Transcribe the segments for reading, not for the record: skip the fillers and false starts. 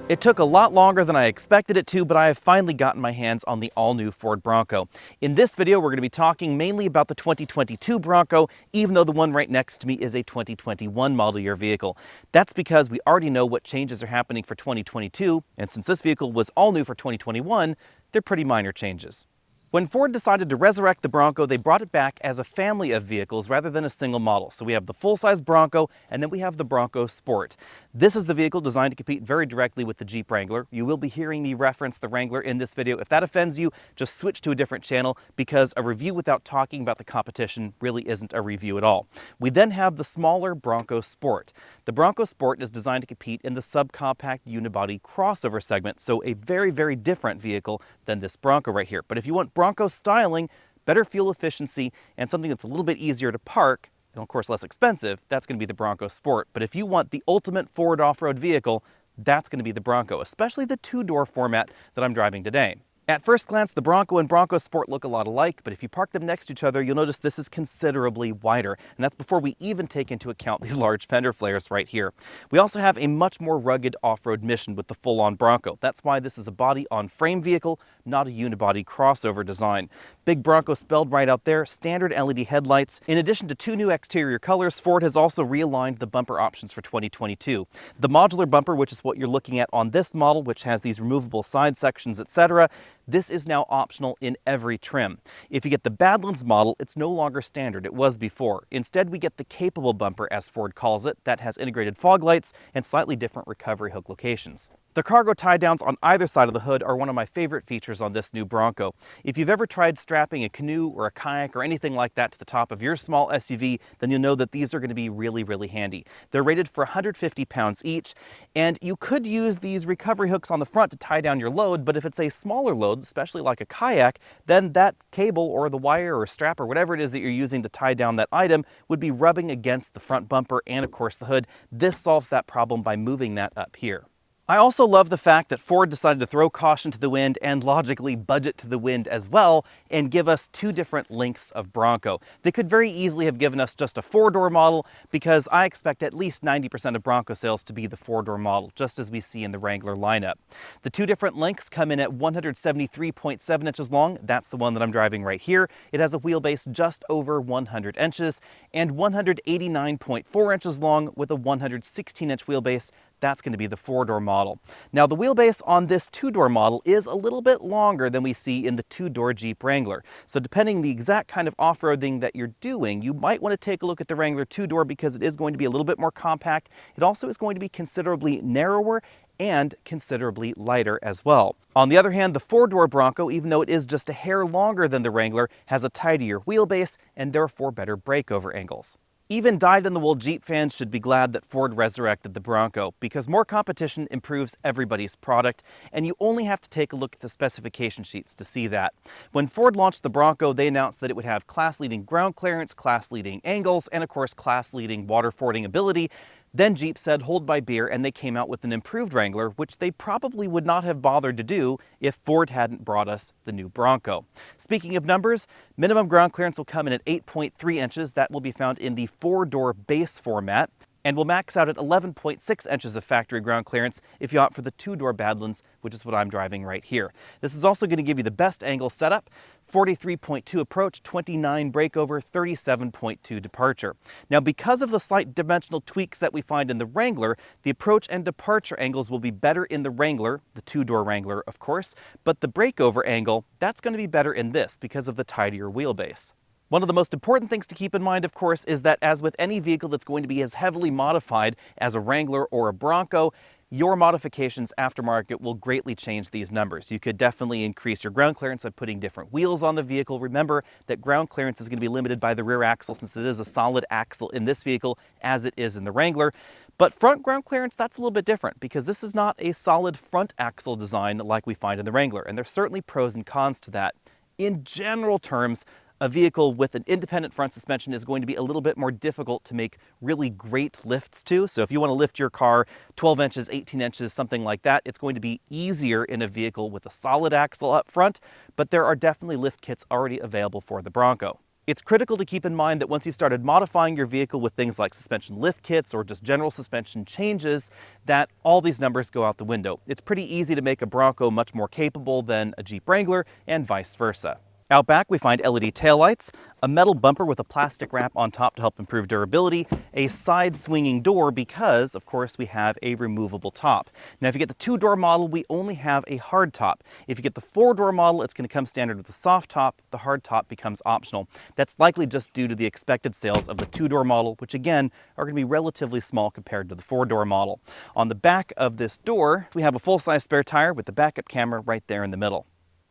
It took a lot longer than I expected it to, but I have finally gotten my hands on the all-new Ford Bronco. In this video, we're going to be talking mainly about the 2022 Bronco, even though the one right next to me is a 2021 model year vehicle. That's because we already know what changes are happening for 2022, and since this vehicle was all new for 2021, they're pretty minor changes. When Ford decided to resurrect the Bronco, they brought it back as a family of vehicles rather than a single model. So we have the full-size Bronco, and then we have the Bronco Sport. This is the vehicle designed to compete very directly with the Jeep Wrangler. You will be hearing me reference the Wrangler in this video. If that offends you, just switch to a different channel, because a review without talking about the competition really isn't a review at all. We then have the smaller Bronco Sport. The Bronco Sport is designed to compete in the subcompact unibody crossover segment, so a very, very different vehicle than this Bronco right here. But if you want Bronco styling, better fuel efficiency, and something that's a little bit easier to park, and of course less expensive, that's going to be the Bronco Sport. But if you want the ultimate Ford off-road vehicle, that's going to be the Bronco, especially the two-door format that I'm driving today. At first glance, the Bronco and Bronco Sport look a lot alike, but if you park them next to each other, you'll notice this is considerably wider, and that's before we even take into account these large fender flares right here. We also have a much more rugged off-road mission with the full-on Bronco. That's why this is a body-on-frame vehicle, not a unibody crossover design. Big Bronco spelled right out there, standard LED headlights. In addition to two new exterior colors, Ford has also realigned the bumper options for 2022. The modular bumper, which is what you're looking at on this model, which has these removable side sections, etc., this is now optional in every trim. If you get the Badlands model, it's no longer standard. It was before. Instead, we get the capable bumper, as Ford calls it, that has integrated fog lights and slightly different recovery hook locations. The cargo tie-downs on either side of the hood are one of my favorite features on this new Bronco. If you've ever tried strapping a canoe or a kayak or anything like that to the top of your small SUV, then you'll know that these are going to be really, really handy. They're rated for 150 pounds each, and you could use these recovery hooks on the front to tie down your load, but if it's a smaller load, especially like a kayak, then that cable or the wire or strap or whatever it is that you're using to tie down that item would be rubbing against the front bumper and, of course, the hood. This solves that problem by moving that up here. I also love the fact that Ford decided to throw caution to the wind and logically budget to the wind as well and give us two different lengths of Bronco. They could very easily have given us just a four-door model, because I expect at least 90% of Bronco sales to be the four-door model, just as we see in the Wrangler lineup. The two different lengths come in at 173.7 inches long. That's the one that I'm driving right here. It has a wheelbase just over 100 inches and 189.4 inches long with a 116-inch wheelbase. That's going to be the four-door model. Now, the wheelbase on this two-door model is a little bit longer than we see in the two-door Jeep Wrangler. So depending the exact kind of off-roading that you're doing, you might want to take a look at the Wrangler two-door, because it is going to be a little bit more compact. It also is going to be considerably narrower and considerably lighter as well. On the other hand, the four-door Bronco, even though it is just a hair longer than the Wrangler, has a tidier wheelbase and therefore better breakover angles. Even dyed-in-the-wool Jeep fans should be glad that Ford resurrected the Bronco, because more competition improves everybody's product, and you only have to take a look at the specification sheets to see that. When Ford launched the Bronco, they announced that it would have class-leading ground clearance, class-leading angles, and of course class-leading water-fording ability. Then Jeep said, hold my beer, and they came out with an improved Wrangler, which they probably would not have bothered to do if Ford hadn't brought us the new Bronco. Speaking of numbers, minimum ground clearance will come in at 8.3 inches. That will be found in the four-door base format, and will max out at 11.6 inches of factory ground clearance if you opt for the two-door Badlands, which is what I'm driving right here. This is also going to give you the best angle setup: 43.2 approach, 29 breakover, 37.2 departure. Now, because of the slight dimensional tweaks that we find in the Wrangler, the approach and departure angles will be better in the Wrangler, the two-door Wrangler, of course, but the breakover angle, that's going to be better in this because of the tidier wheelbase. One of the most important things to keep in mind, of course, is that as with any vehicle that's going to be as heavily modified as a Wrangler or a Bronco, your modifications aftermarket will greatly change these numbers. You could definitely increase your ground clearance by putting different wheels on the vehicle. Remember that ground clearance is going to be limited by the rear axle, since it is a solid axle in this vehicle as it is in the Wrangler. But front ground clearance, that's a little bit different, because this is not a solid front axle design like we find in the Wrangler, and there's certainly pros and cons to that. In general terms, A vehicle with an independent front suspension is going to be a little bit more difficult to make really great lifts to. So if you want to lift your car 12 inches, 18 inches, something like that, it's going to be easier in a vehicle with a solid axle up front, but there are definitely lift kits already available for the Bronco. It's critical to keep in mind that once you've started modifying your vehicle with things like suspension lift kits or just general suspension changes, that all these numbers go out the window. It's pretty easy to make a Bronco much more capable than a Jeep Wrangler and vice versa. Out back, we find LED taillights, a metal bumper with a plastic wrap on top to help improve durability, a side swinging door because, of course, we have a removable top. Now, if you get the 2-door model, we only have a hard top. If you get the 4-door model, it's going to come standard with a soft top. The hard top becomes optional. That's likely just due to the expected sales of the 2-door model, which again, are going to be relatively small compared to the 4-door model. On the back of this door, we have a full-size spare tire with the backup camera right there in the middle.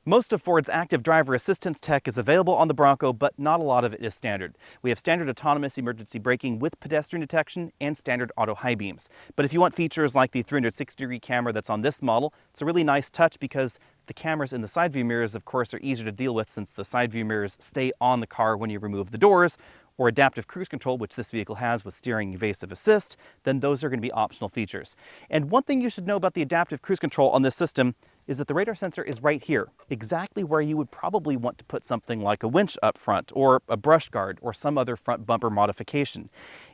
Most of Ford's active driver assistance tech is available on the Bronco, but not a lot of it is standard. We have standard autonomous emergency braking with pedestrian detection and standard auto high beams. But if you want features like the 360-degree camera that's on this model, it's a really nice touch because the cameras in the side view mirrors, of course, are easier to deal with since the side view mirrors stay on the car when you remove the doors, or adaptive cruise control, which this vehicle has with steering evasive assist, then those are going to be optional features. And one thing you should know about the adaptive cruise control on this system is that the radar sensor is right here, exactly where you would probably want to put something like a winch up front, or a brush guard, or some other front bumper modification.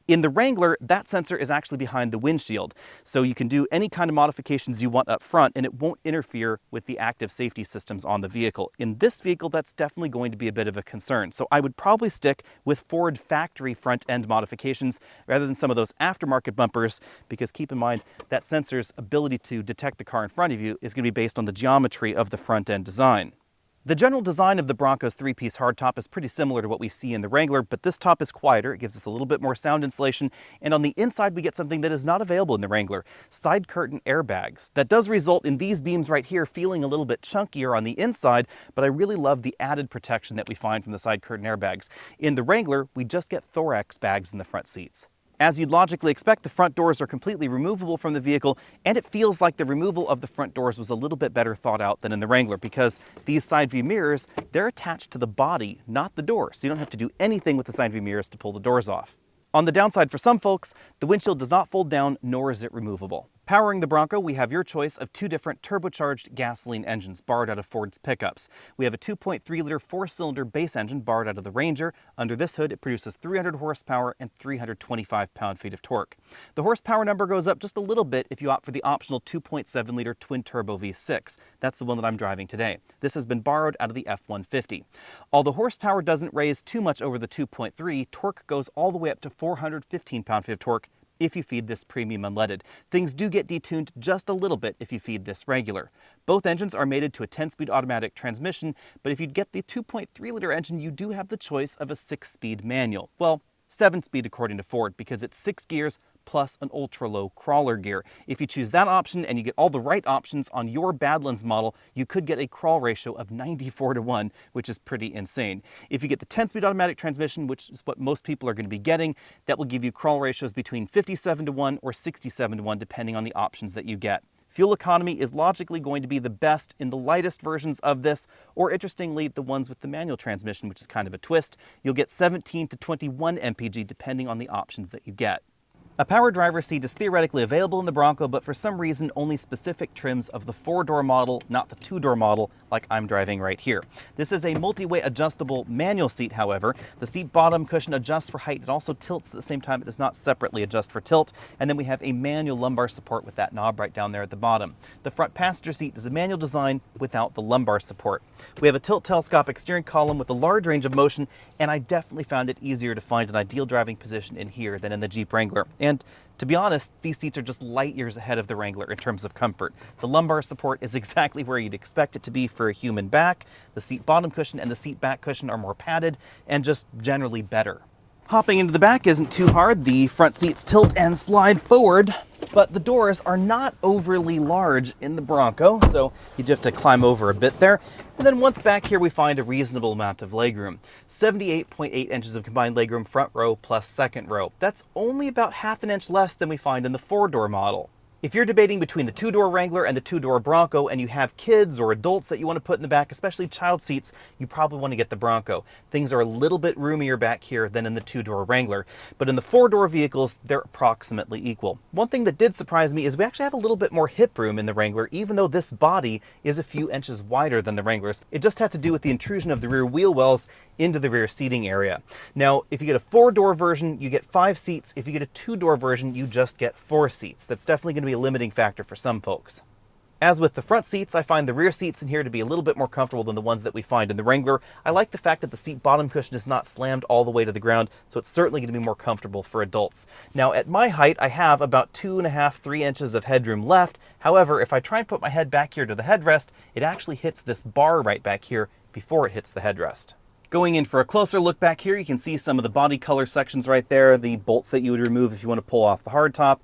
In the Wrangler, that sensor is actually behind the windshield, so you can do any kind of modifications you want up front and it won't interfere with the active safety systems on the vehicle. In this vehicle, that's definitely going to be a bit of a concern, so I would probably stick with Ford factory front end modifications rather than some of those aftermarket bumpers, because keep in mind that sensor's ability to detect the car in front of you is going to be based on the geometry of the front end design. The general design of the Bronco's 3-piece hardtop is pretty similar to what we see in the Wrangler, but this top is quieter. It gives us a little bit more sound insulation, and on the inside we get something that is not available in the Wrangler, side curtain airbags. That does result in these beams right here feeling a little bit chunkier on the inside, but I really love the added protection that we find from the side curtain airbags. In the Wrangler, we just get thorax bags in the front seats. As you'd logically expect, the front doors are completely removable from the vehicle, and it feels like the removal of the front doors was a little bit better thought out than in the Wrangler, because these side view mirrors, they're attached to the body, not the door, so you don't have to do anything with the side view mirrors to pull the doors off. On the downside for some folks, the windshield does not fold down, nor is it removable. Powering the Bronco, we have your choice of 2 different turbocharged gasoline engines borrowed out of Ford's pickups. We have a 2.3-liter 4-cylinder base engine borrowed out of the Ranger. Under this hood, it produces 300 horsepower and 325 pound-feet of torque. The horsepower number goes up just a little bit if you opt for the optional 2.7-liter twin-turbo V6. That's the one that I'm driving today. This has been borrowed out of the F-150. Although horsepower doesn't raise too much over the 2.3, torque goes all the way up to 415 pound-feet of torque if you feed this premium unleaded. Things do get detuned just a little bit if you feed this regular. Both engines are mated to a 10-speed automatic transmission, but if you get the 2.3-liter engine, you do have the choice of a 6-speed manual. Well, 7-speed according to Ford, because it's 6 gears plus an ultra-low crawler gear. If you choose that option and you get all the right options on your Badlands model, you could get a crawl ratio of 94:1, which is pretty insane. If you get the 10-speed automatic transmission, which is what most people are going to be getting, that will give you crawl ratios between 57:1 or 67:1, depending on the options that you get. Fuel economy is logically going to be the best in the lightest versions of this, or interestingly, the ones with the manual transmission, which is kind of a twist. You'll get 17 to 21 mpg depending on the options that you get. A power driver's seat is theoretically available in the Bronco, but for some reason only specific trims of the 4-door model, not the 2-door model like I'm driving right here. This is a multi-way adjustable manual seat, however. The seat bottom cushion adjusts for height. It also tilts at the same time. It does not separately adjust for tilt. And then we have a manual lumbar support with that knob right down there at the bottom. The front passenger seat is a manual design without the lumbar support. We have a tilt telescopic steering column with a large range of motion, and I definitely found it easier to find an ideal driving position in here than in the Jeep Wrangler. And to be honest, these seats are just light years ahead of the Wrangler in terms of comfort. The lumbar support is exactly where you'd expect it to be for a human back. The seat bottom cushion and the seat back cushion are more padded and just generally better. Hopping into the back isn't too hard. The front seats tilt and slide forward, but the doors are not overly large in the Bronco, so you do have to climb over a bit there. And then once back here, we find a reasonable amount of legroom. 78.8 inches of combined legroom front row plus second row. That's only about half an inch less than we find in the 4-door model. If you're debating between the two-door Wrangler and the two-door Bronco and you have kids or adults that you want to put in the back, especially child seats, you probably want to get the Bronco. Things are a little bit roomier back here than in the two-door Wrangler, but in the four-door vehicles, they're approximately equal. One thing that did surprise me is we actually have a little bit more hip room in the Wrangler, even though this body is a few inches wider than the Wrangler's. It just had to do with the intrusion of the rear wheel wells into the rear seating area. Now, if you get a four-door version, you get 5 seats. If you get a two-door version, you just get 4 seats. That's definitely going to be a limiting factor for some folks. As with the front seats, I find the rear seats in here to be a little bit more comfortable than the ones that we find in the Wrangler. I like the fact that the seat bottom cushion is not slammed all the way to the ground, so it's certainly going to be more comfortable for adults. Now, at my height, I have about 2.5 to 3 inches of headroom left. However, if I try and put my head back here to the headrest, it actually hits this bar right back here before it hits the headrest. Going in for a closer look back here, you can see some of the body color sections right there, the bolts that you would remove if you want to pull off the hardtop.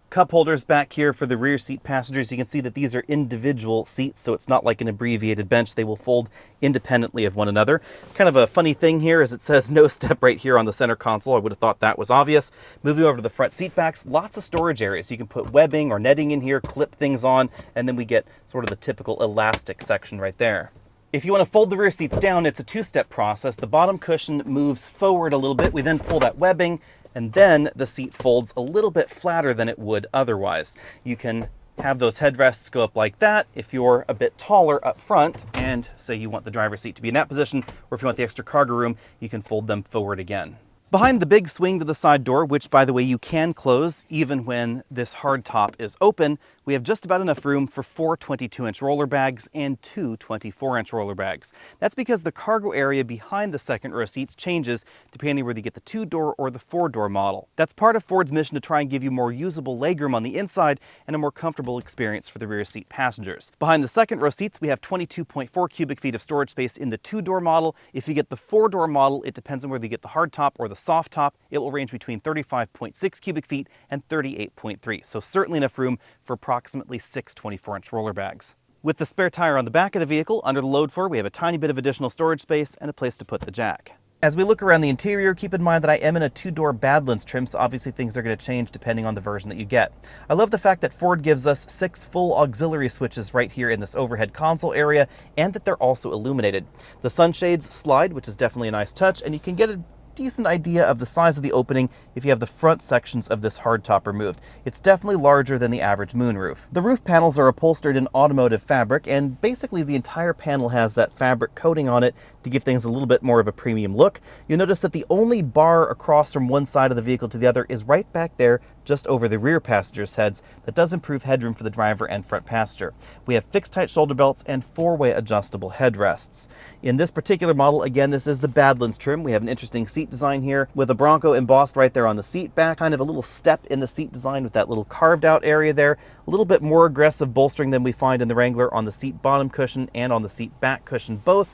Cup holders back here for the rear seat passengers. You can see that these are individual seats, so it's not like an abbreviated bench. They will fold independently of one another. Kind of a funny thing here is it says no step right here on the center console. I would have thought that was obvious. Moving over to the front seat backs, lots of storage areas. You can put webbing or netting in here, clip things on, and then we get sort of the typical elastic section right there. If you want to fold the rear seats down, it's a two-step process. The bottom cushion moves forward a little bit. We then pull that webbing, and then the seat folds a little bit flatter than it would otherwise. You can have those headrests go up like that if you're a bit taller up front and say you want the driver's seat to be in that position, or if you want the extra cargo room, you can fold them forward again. Behind the big swing to the side door, which by the way you can close even when this hard top is open, we have just about enough room for 4 22-inch roller bags and 2 24-inch roller bags. That's because the cargo area behind the second row seats changes depending whether you get the 2-door or the 4-door model. That's part of Ford's mission to try and give you more usable legroom on the inside and a more comfortable experience for the rear seat passengers. Behind the second row seats, we have 22.4 cubic feet of storage space in the 2-door model. If you get the 4-door model, it depends on whether you get the hard top or the soft top. It will range between 35.6 cubic feet and 38.3. So certainly enough room for approximately 6 24-inch roller bags. With the spare tire on the back of the vehicle, under the load floor, we have a tiny bit of additional storage space and a place to put the jack. As we look around the interior, keep in mind that I am in a 2-door Badlands trim, so obviously things are going to change depending on the version that you get. I love the fact that Ford gives us 6 full auxiliary switches right here in this overhead console area, and that they're also illuminated. The sunshades slide, which is definitely a nice touch, and you can get a decent idea of the size of the opening if you have the front sections of this hardtop removed. It's definitely larger than the average moonroof. The roof panels are upholstered in automotive fabric, and basically the entire panel has that fabric coating on it to give things a little bit more of a premium look. You'll notice that the only bar across from one side of the vehicle to the other is right back there just over the rear passengers' heads. That does improve headroom for the driver and front passenger. We have fixed height shoulder belts and 4-way adjustable headrests. In this particular model, again, this is the Badlands trim. We have an interesting seat design here with a Bronco embossed right there on the seat back, kind of a little step in the seat design with that little carved out area there. A little bit more aggressive bolstering than we find in the Wrangler on the seat bottom cushion and on the seat back cushion both.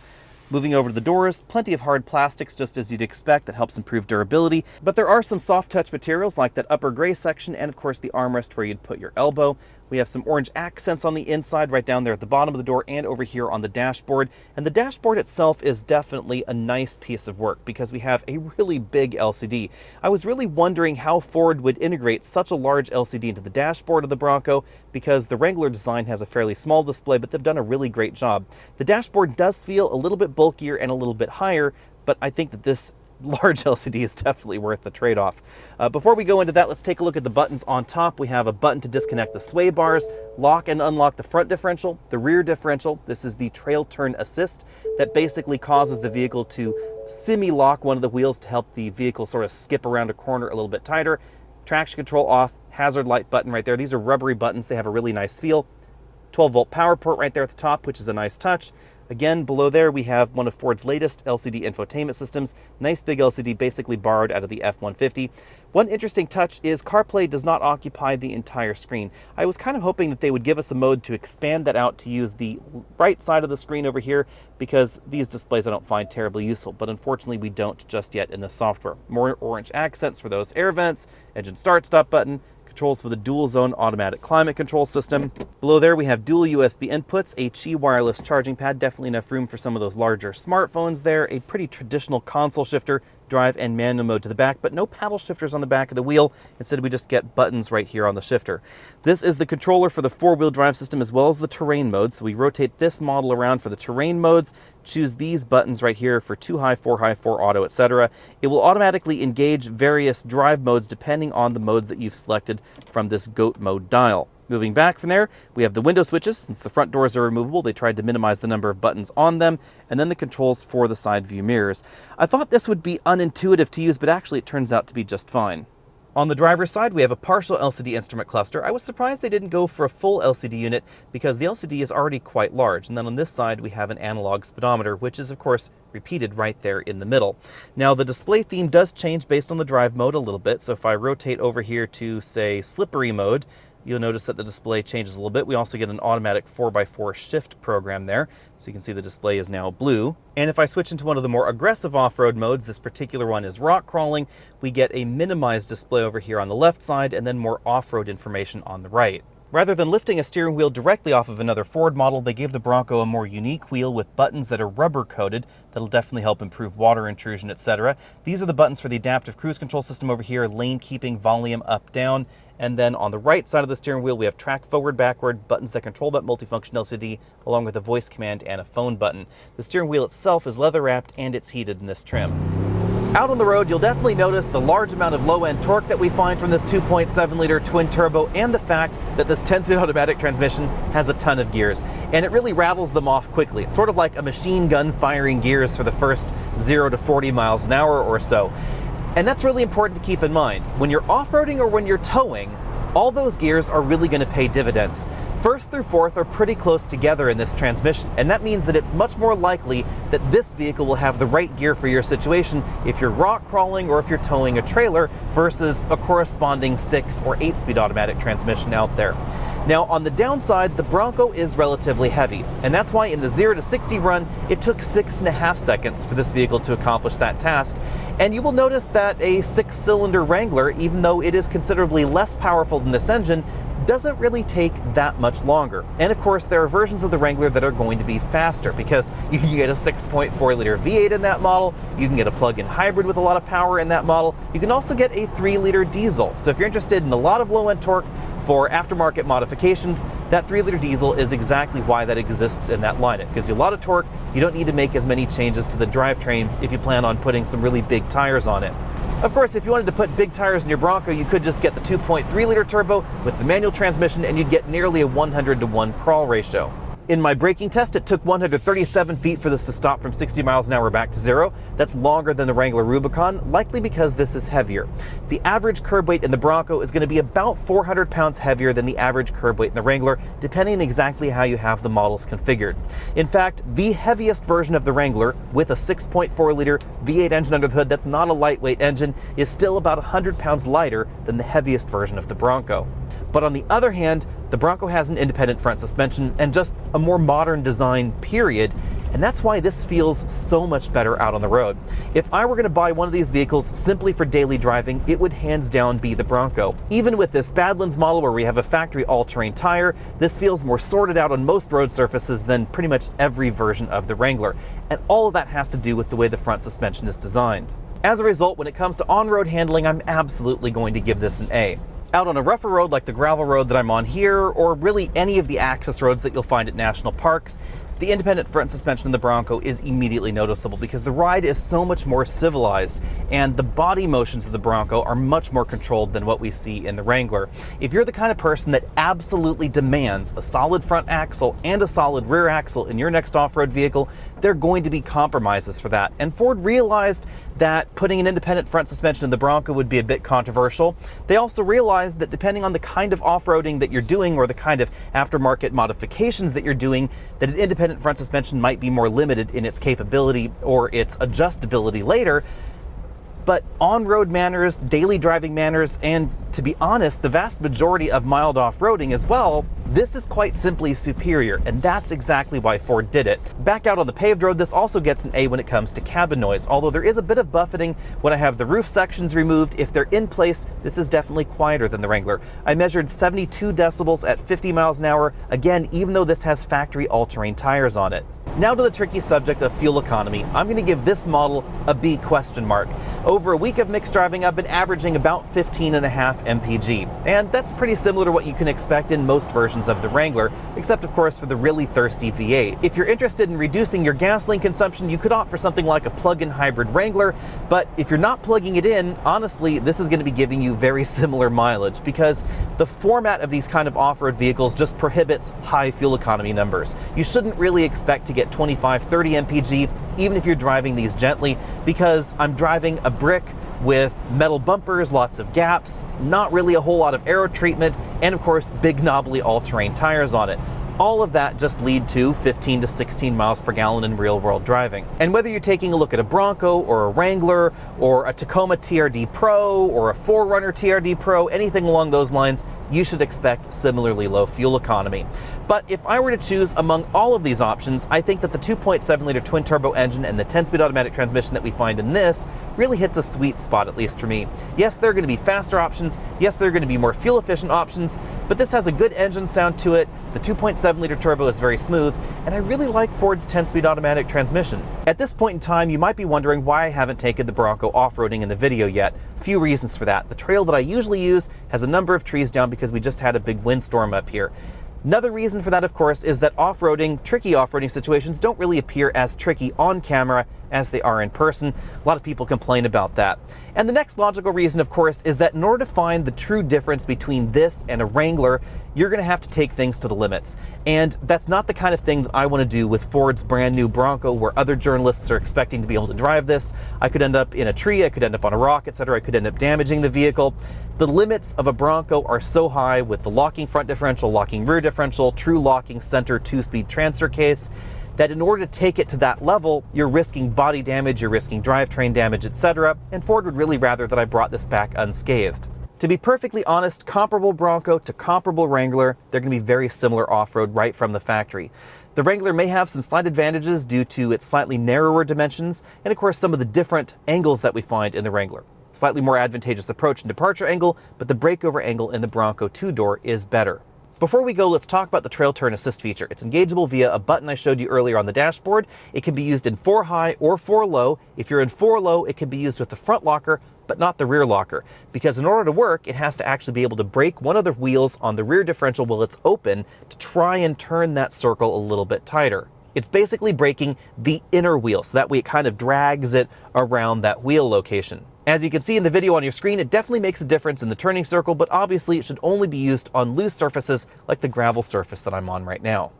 Moving over to the doors, plenty of hard plastics just as you'd expect. That helps improve durability, but there are some soft touch materials like that upper gray section and of course the armrest where you'd put your elbow. We have some orange accents on the inside right down there at the bottom of the door and over here on the dashboard. And the dashboard itself is definitely a nice piece of work because we have a really big LCD. I was really wondering how Ford would integrate such a large LCD into the dashboard of the Bronco because the Wrangler design has a fairly small display, but they've done a really great job. The dashboard does feel a little bit bulkier and a little bit higher, but I think that this large LCD is definitely worth the trade-off. Before we go into that, let's take a look at the buttons on top. We have a button to disconnect the sway bars, lock and unlock the front differential, the rear differential. This is the trail turn assist that basically causes the vehicle to semi-lock one of the wheels to help the vehicle sort of skip around a corner a little bit tighter. Traction control off, hazard light button right there. These are rubbery buttons. They have a really nice feel. 12-volt power port right there at the top, which is a nice touch. Again, below there we have one of Ford's latest LCD infotainment systems. Nice big LCD, basically borrowed out of the F-150. One interesting touch is CarPlay does not occupy the entire screen. I was kind of hoping that they would give us a mode to expand that out to use the right side of the screen over here, because these displays I don't find terribly useful, but unfortunately we don't just yet in the software. More orange accents for those air vents, engine start-stop button, controls for the dual zone automatic climate control system. Below there we have dual USB inputs, a Qi wireless charging pad, definitely enough room for some of those larger smartphones there, a pretty traditional console shifter, drive and manual mode to the back, but no paddle shifters on the back of the wheel. Instead, we just get buttons right here on the shifter. This is the controller for the four-wheel drive system as well as the terrain mode. So we rotate this model around for the terrain modes, choose these buttons right here for 2 high, 4 auto, etc. It will automatically engage various drive modes depending on the modes that you've selected from this GOAT mode dial. Moving back from there, we have the window switches. Since the front doors are removable, they tried to minimize the number of buttons on them, and then the controls for the side view mirrors. I thought this would be unintuitive to use, but actually it turns out to be just fine. On the driver's side, we have a partial LCD instrument cluster. I was surprised they didn't go for a full LCD unit because the LCD is already quite large. And then on this side, we have an analog speedometer, which is, of course, repeated right there in the middle. Now, the display theme does change based on the drive mode a little bit. So if I rotate over here to, say, slippery mode, you'll notice that the display changes a little bit. We also get an automatic 4x4 shift program there. So you can see the display is now blue. And if I switch into one of the more aggressive off-road modes, this particular one is rock crawling, we get a minimized display over here on the left side and then more off-road information on the right. Rather than lifting a steering wheel directly off of another Ford model, they gave the Bronco a more unique wheel with buttons that are rubber coated. That'll definitely help improve water intrusion, etc. These are the buttons for the adaptive cruise control system over here, lane keeping, volume up, down. And then on the right side of the steering wheel, we have track forward, backward, buttons that control that multifunction LCD, along with a voice command and a phone button. The steering wheel itself is leather wrapped and it's heated in this trim. Out on the road, you'll definitely notice the large amount of low-end torque that we find from this 2.7-liter twin-turbo and the fact that this 10-speed automatic transmission has a ton of gears. And it really rattles them off quickly. It's sort of like a machine gun firing gears for the first 0 to 40 miles an hour or so. And that's really important to keep in mind. When you're off-roading or when you're towing, all those gears are really going to pay dividends. First through fourth are pretty close together in this transmission, and that means that it's much more likely that this vehicle will have the right gear for your situation if you're rock crawling or if you're towing a trailer versus a corresponding 6 or 8-speed automatic transmission out there. Now, on the downside, the Bronco is relatively heavy, and that's why in the 0 to 60 run, it took 6.5 seconds for this vehicle to accomplish that task. And you will notice that a 6-cylinder Wrangler, even though it is considerably less powerful than this engine, doesn't really take that much longer. And of course, there are versions of the Wrangler that are going to be faster because you can get a 6.4-liter V8 in that model, you can get a plug-in hybrid with a lot of power in that model, you can also get a 3-liter diesel. So if you're interested in a lot of low-end torque for aftermarket modifications, that 3-liter diesel is exactly why that exists in that lineup. It gives you a lot of torque, you don't need to make as many changes to the drivetrain if you plan on putting some really big tires on it. Of course, if you wanted to put big tires in your Bronco, you could just get the 2.3-liter turbo with the manual transmission and you'd get nearly a 100-to-1 crawl ratio. In my braking test, it took 137 feet for this to stop from 60 miles an hour back to 0. That's longer than the Wrangler Rubicon, likely because this is heavier. The average curb weight in the Bronco is going to be about 400 pounds heavier than the average curb weight in the Wrangler, depending on exactly how you have the models configured. In fact, the heaviest version of the Wrangler, with a 6.4-liter V8 engine under the hood that's not a lightweight engine, is still about 100 pounds lighter than the heaviest version of the Bronco. But on the other hand, the Bronco has an independent front suspension and just a more modern design, period. And that's why this feels so much better out on the road. If I were going to buy one of these vehicles simply for daily driving, it would hands down be the Bronco. Even with this Badlands model where we have a factory all-terrain tire, this feels more sorted out on most road surfaces than pretty much every version of the Wrangler. And all of that has to do with the way the front suspension is designed. As a result, when it comes to on-road handling, I'm absolutely going to give this an A. Out on a rougher road like the gravel road that I'm on here, or really any of the access roads that you'll find at national parks, the independent front suspension in the Bronco is immediately noticeable because the ride is so much more civilized and the body motions of the Bronco are much more controlled than what we see in the Wrangler. If you're the kind of person that absolutely demands a solid front axle and a solid rear axle in your next off-road vehicle, there are going to be compromises for that. And Ford realized that putting an independent front suspension in the Bronco would be a bit controversial. They also realized that depending on the kind of off-roading that you're doing or the kind of aftermarket modifications that you're doing, that an independent front suspension might be more limited in its capability or its adjustability later. But on-road manners, daily driving manners, and to be honest, the vast majority of mild off-roading as well, This is quite simply superior, and that's exactly why Ford did it. Back out on the paved road, this also gets an A when it comes to cabin noise, although there is a bit of buffeting when I have the roof sections removed. If they're in place, this is definitely quieter than the Wrangler. I measured 72 decibels at 50 miles an hour, again, even though this has factory all-terrain tires on it. Now to the tricky subject of fuel economy. I'm going to give this model a B question mark. Over a week of mixed driving, I've been averaging about 15.5 mpg, and that's pretty similar to what you can expect in most versions of the Wrangler, except of course for the really thirsty V8. If you're interested in reducing your gasoline consumption, you could opt for something like a plug-in hybrid Wrangler, but if you're not plugging it in, honestly, this is going to be giving you very similar mileage, because the format of these kind of off-road vehicles just prohibits high fuel economy numbers. You shouldn't really expect to get 25-30 mpg, even if you're driving these gently, because I'm driving a brick with metal bumpers, lots of gaps, not really a whole lot of aero treatment, and of course big knobbly all-terrain tires on it. All of that just lead to 15 to 16 miles per gallon in real-world driving. And whether you're taking a look at a Bronco or a Wrangler or a Tacoma TRD Pro or a 4Runner TRD Pro, anything along those lines, you should expect similarly low fuel economy. But if I were to choose among all of these options, I think that the 2.7-liter twin-turbo engine and the 10-speed automatic transmission that we find in this really hits a sweet spot, at least for me. Yes, there are going to be faster options. Yes, there are going to be more fuel-efficient options, but this has a good engine sound to it. The 2.7-liter turbo is very smooth, and I really like Ford's 10-speed automatic transmission. At this point in time, you might be wondering why I haven't taken the Bronco off-roading in the video yet. Few reasons for that. The trail that I usually use has a number of trees down because we just had a big windstorm up here. Another reason for that, of course, is that tricky off-roading situations don't really appear as tricky on camera as they are in person. A lot of people complain about that. And the next logical reason, of course, is that in order to find the true difference between this and a Wrangler, you're going to have to take things to the limits. And that's not the kind of thing that I want to do with Ford's brand new Bronco, where other journalists are expecting to be able to drive this. I could end up in a tree, I could end up on a rock, etc. I could end up damaging the vehicle. The limits of a Bronco are so high with the locking front differential, locking rear differential, true locking center 2-speed transfer case, that in order to take it to that level, you're risking body damage, you're risking drivetrain damage, etc. And Ford would really rather that I brought this back unscathed. To be perfectly honest, comparable Bronco to comparable Wrangler, they're going to be very similar off-road right from the factory. The Wrangler may have some slight advantages due to its slightly narrower dimensions, and of course some of the different angles that we find in the Wrangler. Slightly more advantageous approach and departure angle, but the breakover angle in the Bronco 2-door is better. Before we go, let's talk about the Trail Turn Assist feature. It's engageable via a button I showed you earlier on the dashboard. It can be used in 4 high or 4 low. If you're in 4 low, it can be used with the front locker, but not the rear locker. Because in order to work, it has to actually be able to brake one of the wheels on the rear differential while it's open to try and turn that circle a little bit tighter. It's basically braking the inner wheel, so that way it kind of drags it around that wheel location. As you can see in the video on your screen, it definitely makes a difference in the turning circle, but obviously it should only be used on loose surfaces like the gravel surface that I'm on right now.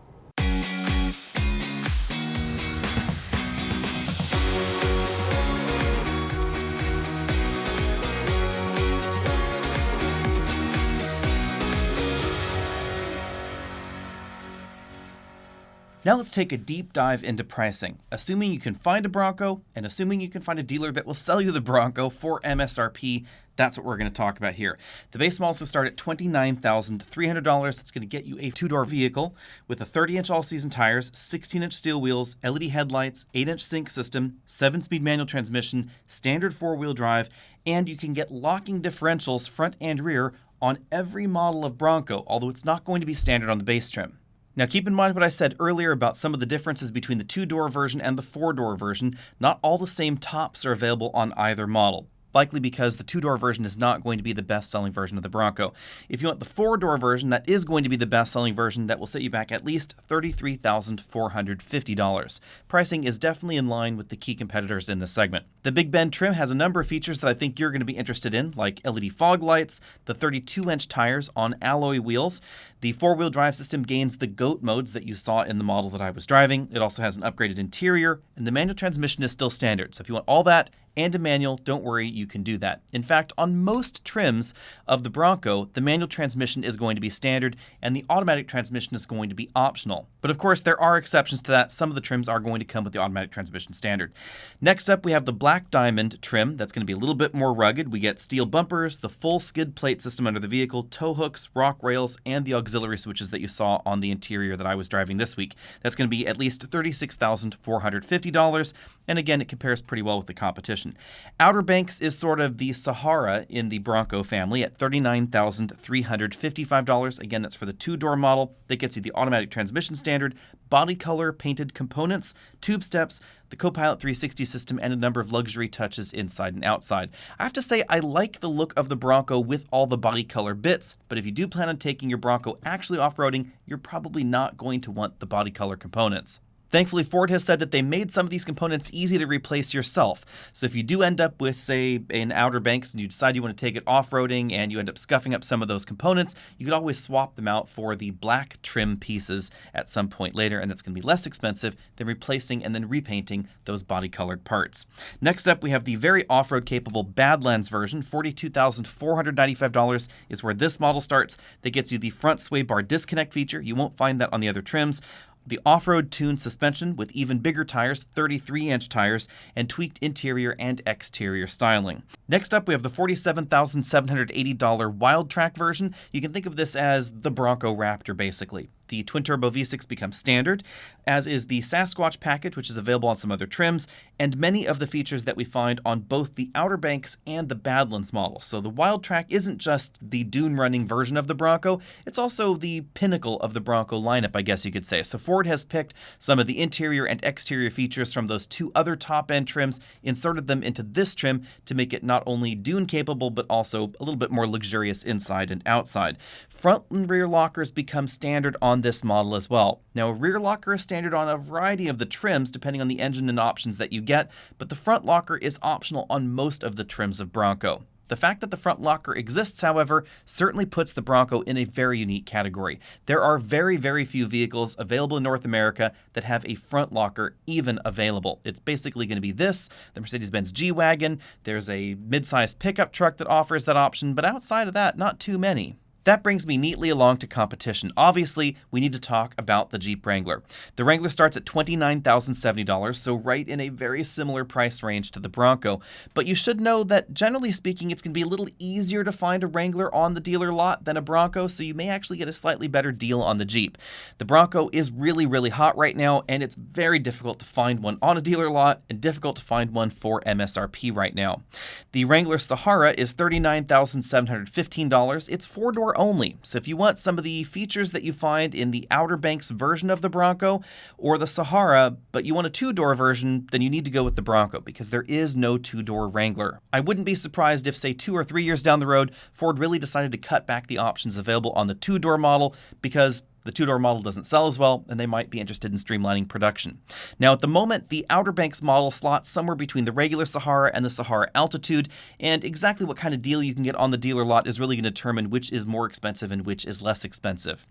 Now let's take a deep dive into pricing. Assuming you can find a Bronco, and assuming you can find a dealer that will sell you the Bronco for MSRP, that's what we're going to talk about here. The base models will start at $29,300. That's going to get you a 2-door vehicle with a 30-inch all-season tires, 16-inch steel wheels, LED headlights, 8-inch sync system, 7-speed manual transmission, standard 4-wheel drive, and you can get locking differentials front and rear on every model of Bronco, although it's not going to be standard on the base trim. Now keep in mind what I said earlier about some of the differences between the 2-door version and the 4-door version. Not all the same tops are available on either model. Likely because the 2-door version is not going to be the best-selling version of the Bronco. If you want the 4-door version, that is going to be the best-selling version. That will set you back at least $33,450. Pricing is definitely in line with the key competitors in this segment. The Big Bend trim has a number of features that I think you're going to be interested in, like LED fog lights, the 32-inch tires on alloy wheels. The 4-wheel drive system gains the GOAT modes that you saw in the model that I was driving. It also has an upgraded interior, and the manual transmission is still standard. So if you want all that and a manual, don't worry, you can do that. In fact, on most trims of the Bronco, the manual transmission is going to be standard and the automatic transmission is going to be optional. But of course, there are exceptions to that. Some of the trims are going to come with the automatic transmission standard. Next up, we have the Black Diamond trim. That's going to be a little bit more rugged. We get steel bumpers, the full skid plate system under the vehicle, tow hooks, rock rails, and the auxiliary switches that you saw on the interior that I was driving this week. That's going to be at least $36,450. And again, it compares pretty well with the competition. Outer Banks is sort of the Sahara in the Bronco family at $39,355. Again, that's for the two-door model. That gets you the automatic transmission standard, body color, painted components, tube steps, the Copilot 360 system, and a number of luxury touches inside and outside. I have to say, I like the look of the Bronco with all the body color bits, but if you do plan on taking your Bronco actually off-roading, you're probably not going to want the body color components. Thankfully, Ford has said that they made some of these components easy to replace yourself. So if you do end up with, say, an Outer Banks and you decide you want to take it off-roading and you end up scuffing up some of those components, you could always swap them out for the black trim pieces at some point later, and that's going to be less expensive than replacing and then repainting those body-colored parts. Next up, we have the very off-road capable Badlands version. $42,495 is where this model starts. That gets you the front sway bar disconnect feature. You won't find that on the other trims. The off-road tuned suspension with even bigger tires, 33-inch tires, and tweaked interior and exterior styling. Next up, we have the $47,780 Wild Track version. You can think of this as the Bronco Raptor, basically. The twin-turbo V6 becomes standard, as is the Sasquatch package, which is available on some other trims, and many of the features that we find on both the Outer Banks and the Badlands model. So the Wild Track isn't just the dune-running version of the Bronco, it's also the pinnacle of the Bronco lineup, I guess you could say. So Ford has picked some of the interior and exterior features from those two other top-end trims, inserted them into this trim to make it not only dune-capable, but also a little bit more luxurious inside and outside. Front and rear lockers become standard on this model as well. Now, a rear locker is standard on a variety of the trims depending on the engine and options that you get, but the front locker is optional on most of the trims of Bronco. The fact that the front locker exists, however, certainly puts the Bronco in a very unique category. There are very, very few vehicles available in North America that have a front locker even available. It's basically going to be this, the Mercedes-Benz G-Wagon. There's a mid-sized pickup truck that offers that option, but outside of that, not too many. That brings me neatly along to competition. Obviously, we need to talk about the Jeep Wrangler. The Wrangler starts at $29,070, so right in a very similar price range to the Bronco. But you should know that, generally speaking, it's going to be a little easier to find a Wrangler on the dealer lot than a Bronco, so you may actually get a slightly better deal on the Jeep. The Bronco is really, really hot right now, and it's very difficult to find one on a dealer lot and difficult to find one for MSRP right now. The Wrangler Sahara is $39,715. It's four-door only. So if you want some of the features that you find in the Outer Banks version of the Bronco or the Sahara, but you want a two-door version, then you need to go with the Bronco because there is no two-door Wrangler. I wouldn't be surprised if, say, 2 or 3 years down the road, Ford really decided to cut back the options available on the two-door model because the two-door model doesn't sell as well, and they might be interested in streamlining production. Now, at the moment, the Outer Banks model slots somewhere between the regular Sahara and the Sahara Altitude, and exactly what kind of deal you can get on the dealer lot is really going to determine which is more expensive and which is less expensive.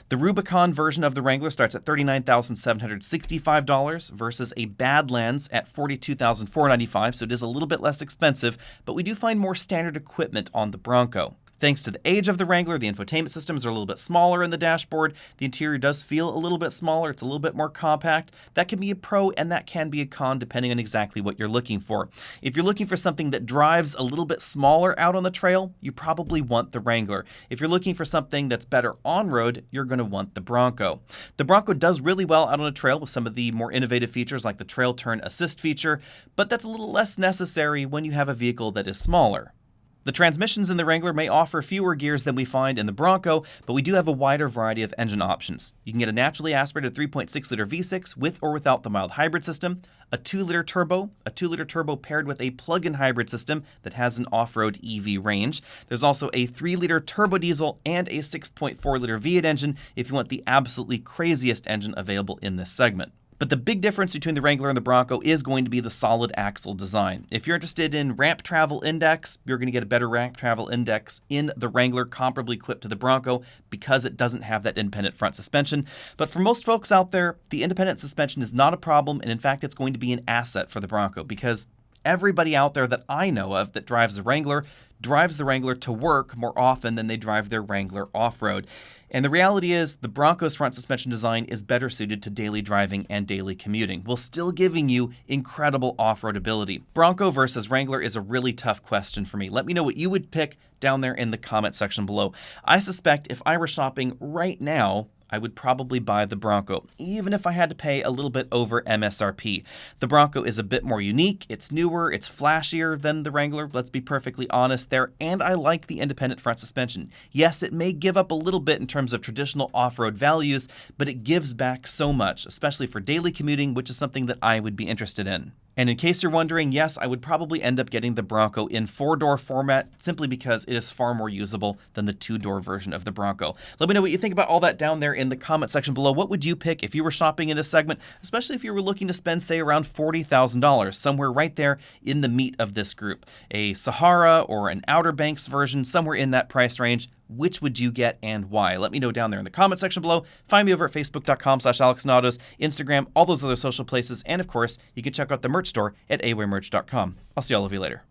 The Rubicon version of the Wrangler starts at $39,765 versus a Badlands at $42,495, so it is a little bit less expensive, but we do find more standard equipment on the Bronco. Thanks to the age of the Wrangler, the infotainment systems are a little bit smaller in the dashboard. The interior does feel a little bit smaller. It's a little bit more compact. That can be a pro and that can be a con depending on exactly what you're looking for. If you're looking for something that drives a little bit smaller out on the trail, you probably want the Wrangler. If you're looking for something that's better on-road, you're going to want the Bronco. The Bronco does really well out on a trail with some of the more innovative features like the Trail Turn Assist feature, but that's a little less necessary when you have a vehicle that is smaller. The transmissions in the Wrangler may offer fewer gears than we find in the Bronco, but we do have a wider variety of engine options. You can get a naturally aspirated 3.6-liter V6 with or without the mild hybrid system, a 2-liter turbo paired with a plug-in hybrid system that has an off-road EV range. There's also a 3-liter turbo diesel and a 6.4-liter V8 engine if you want the absolutely craziest engine available in this segment. But the big difference between the Wrangler and the Bronco is going to be the solid axle design. If you're interested in ramp travel index, you're going to get a better ramp travel index in the Wrangler comparably equipped to the Bronco because it doesn't have that independent front suspension. But for most folks out there, the independent suspension is not a problem, and in fact, it's going to be an asset for the Bronco because Everybody out there that I know of that drives the Wrangler drives the Wrangler to work more often than they drive their Wrangler off-road. And the reality is the Bronco's front suspension design is better suited to daily driving and daily commuting, while still giving you incredible off-road ability. Bronco versus Wrangler is a really tough question for me. Let me know what you would pick down there in the comment section below. I suspect if I were shopping right now, I would probably buy the Bronco, even if I had to pay a little bit over MSRP. The Bronco is a bit more unique, it's newer, it's flashier than the Wrangler, let's be perfectly honest there, and I like the independent front suspension. Yes, it may give up a little bit in terms of traditional off-road values, but it gives back so much, especially for daily commuting, which is something that I would be interested in. And in case you're wondering, yes, I would probably end up getting the Bronco in 4-door format simply because it is far more usable than the 2-door version of the Bronco. Let me know what you think about all that down there in the comment section below. What would you pick if you were shopping in this segment, especially if you were looking to spend, say, around $40,000, somewhere right there in the meat of this group? A Sahara or an Outer Banks version, somewhere in that price range. Which would you get and why? Let me know down there in the comment section below. Find me over at facebook.com/AlexNautos, Instagram, all those other social places, and of course, you can check out the merch store at awaymerch.com. I'll see all of you later.